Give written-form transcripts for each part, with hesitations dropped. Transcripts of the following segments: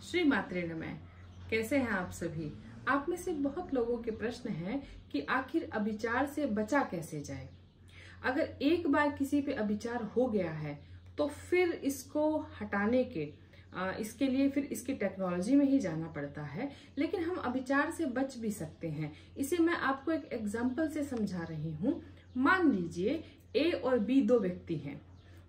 श्री मात्रे नमः। कैसे हैं आप सभी? आप में से बहुत लोगों के प्रश्न है कि आखिर अभिचार से बचा कैसे जाए। अगर एक बार किसी पे अभिचार हो गया है तो फिर इसको हटाने के इसके लिए फिर इसकी टेक्नोलॉजी में ही जाना पड़ता है, लेकिन हम अभिचार से बच भी सकते हैं। इसे मैं आपको एक एग्जाम्पल से समझा रही हूँ। मान लीजिए ए और बी दो व्यक्ति हैं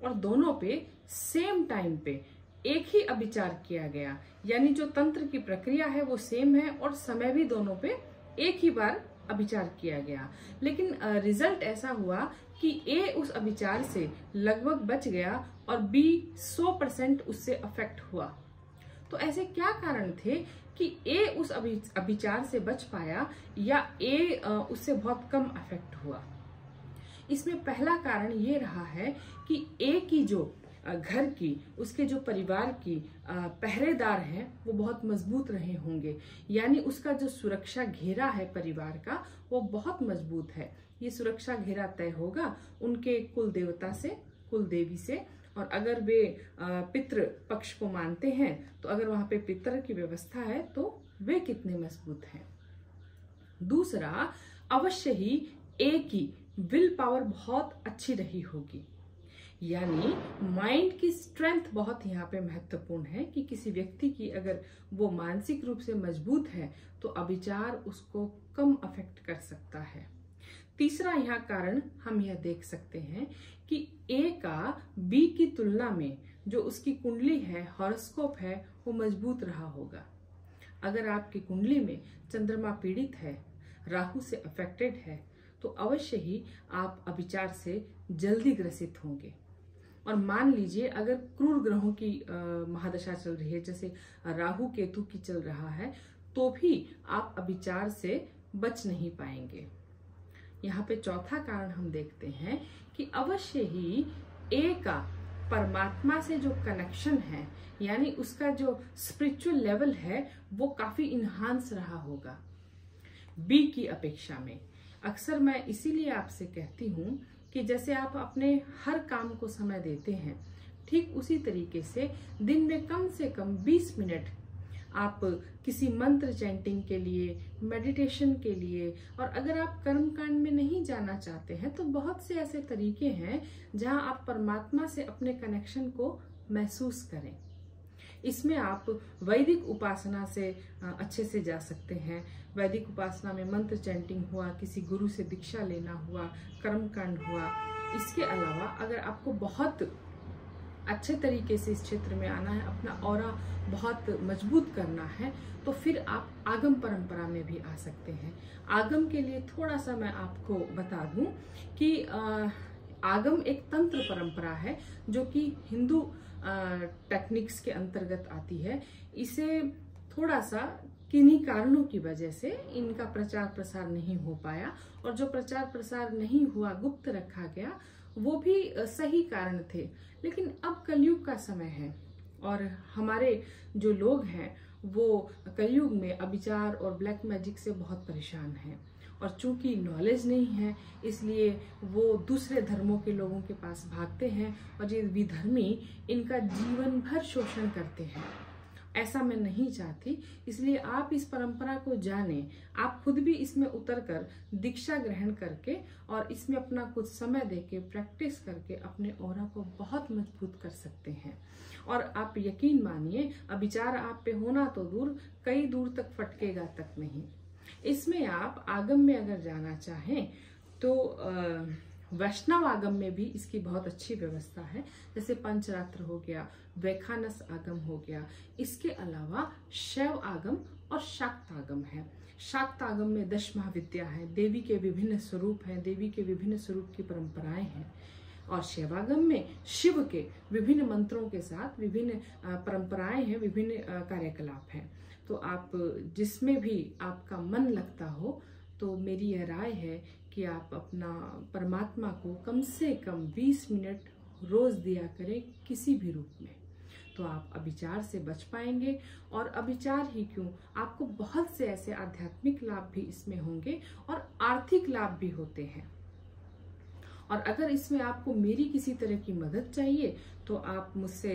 और दोनों पे सेम टाइम पे एक ही अभिचार किया गया, यानी जो तंत्र की प्रक्रिया है वो सेम है और समय भी दोनों पे एक ही बार अभिचार किया गया, लेकिन रिजल्ट ऐसा हुआ कि ए उस अभिचार से लगभग बच गया और बी 100% उससे अफेक्ट हुआ। तो ऐसे क्या कारण थे कि ए उस अभिचार से बच पाया या ए उससे बहुत कम अफेक्ट हुआ? इसमें पहला कारण ये रहा है कि ए की जो घर की, उसके जो परिवार की पहरेदार हैं वो बहुत मजबूत रहे होंगे, यानी उसका जो सुरक्षा घेरा है परिवार का वो बहुत मजबूत है। ये सुरक्षा घेरा तय होगा उनके कुल देवता से, कुल देवी से, और अगर वे पितृ पक्ष को मानते हैं तो अगर वहां पे पितर की व्यवस्था है तो वे कितने मजबूत हैं। दूसरा, अवश्य ही ए की विल पावर बहुत अच्छी रही होगी, यानी माइंड की स्ट्रेंथ बहुत यहाँ पे महत्वपूर्ण है कि किसी व्यक्ति की अगर वो मानसिक रूप से मजबूत है तो अभिचार उसको कम अफेक्ट कर सकता है। तीसरा यहाँ कारण हम यह देख सकते हैं कि ए का बी की तुलना में जो उसकी कुंडली है, हॉरोस्कोप है, वो मजबूत रहा होगा। अगर आपकी कुंडली में चंद्रमा पीड़ित है, राहु से अफेक्टेड है, तो अवश्य ही आप अभिचार से जल्दी ग्रसित होंगे। और मान लीजिए अगर क्रूर ग्रहों की महादशा चल रही है, जैसे राहु केतु की चल रहा है, तो भी आप अभिचार से बच नहीं पाएंगे। यहाँ पे चौथा कारण हम देखते हैं कि अवश्य ही ए का परमात्मा से जो कनेक्शन है, यानी उसका जो स्पिरिचुअल लेवल है वो काफी इन्हांस रहा होगा बी की अपेक्षा में। अक्सर मैं इसीलिए आपसे कहती हूँ कि जैसे आप अपने हर काम को समय देते हैं, ठीक उसी तरीके से दिन में कम से कम 20 मिनट आप किसी मंत्र चैंटिंग के लिए, मेडिटेशन के लिए, और अगर आप कर्म कांड में नहीं जाना चाहते हैं तो बहुत से ऐसे तरीके हैं जहां आप परमात्मा से अपने कनेक्शन को महसूस करें। इसमें आप वैदिक उपासना से अच्छे से जा सकते हैं। वैदिक उपासना में मंत्र चैंटिंग हुआ, किसी गुरु से दीक्षा लेना हुआ, कर्मकांड हुआ। इसके अलावा अगर आपको बहुत अच्छे तरीके से इस क्षेत्र में आना है, अपना ऑरा बहुत मजबूत करना है, तो फिर आप आगम परंपरा में भी आ सकते हैं। आगम के लिए थोड़ा सा मैं आपको बता दूं कि आगम एक तंत्र परंपरा है जो कि हिंदू टेक्निक्स के अंतर्गत आती है। इसे थोड़ा सा किन्हीं कारणों की वजह से इनका प्रचार प्रसार नहीं हो पाया, और जो प्रचार प्रसार नहीं हुआ, गुप्त रखा गया, वो भी सही कारण थे। लेकिन अब कलयुग का समय है और हमारे जो लोग हैं वो कलयुग में अभिचार और ब्लैक मैजिक से बहुत परेशान हैं, और चूंकि नॉलेज नहीं है इसलिए वो दूसरे धर्मों के लोगों के पास भागते हैं और ये विधर्मी इनका जीवन भर शोषण करते हैं। ऐसा मैं नहीं चाहती, इसलिए आप इस परंपरा को जानें। आप खुद भी इसमें उतरकर दीक्षा ग्रहण करके और इसमें अपना कुछ समय देके प्रैक्टिस करके अपने ऑरा को बहुत मजबूत कर सकते हैं। और आप यकीन मानिए, अभिचार आप पे होना तो दूर, कई दूर तक फटकेगा तक नहीं। इसमें आप आगम में अगर जाना चाहें तो वैष्णव आगम में भी इसकी बहुत अच्छी व्यवस्था है, जैसे पंचरात्र हो गया, वैखानस आगम हो गया। इसके अलावा शैव आगम और शाक्त आगम है। शाक्त आगम में 10 महाविद्या है, देवी के विभिन्न स्वरूप हैं, देवी के विभिन्न स्वरूप की परंपराएं हैं। और शैवागम में शिव के विभिन्न मंत्रों के साथ विभिन्न परंपराएं हैं, विभिन्न कार्यकलाप हैं। तो आप जिसमें भी आपका मन लगता हो, तो मेरी यह राय है कि आप अपना परमात्मा को कम से कम 20 मिनट रोज दिया करें किसी भी रूप में, तो आप अभिचार से बच पाएंगे। और अभिचार ही क्यों, आपको बहुत से ऐसे आध्यात्मिक लाभ भी इसमें होंगे और आर्थिक लाभ भी होते हैं। और अगर इसमें आपको मेरी किसी तरह की मदद चाहिए तो आप मुझसे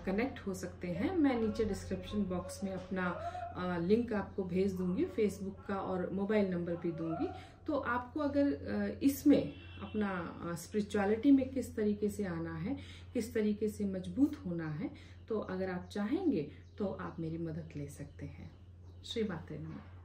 कनेक्ट हो सकते हैं। मैं नीचे डिस्क्रिप्शन बॉक्स में अपना लिंक आपको भेज दूंगी, फेसबुक का और मोबाइल नंबर भी दूंगी। तो आपको अगर इसमें अपना स्पिरिचुअलिटी में किस तरीके से आना है, किस तरीके से मजबूत होना है, तो अगर आप चाहेंगे तो आप मेरी मदद ले सकते हैं। श्री माते नमः।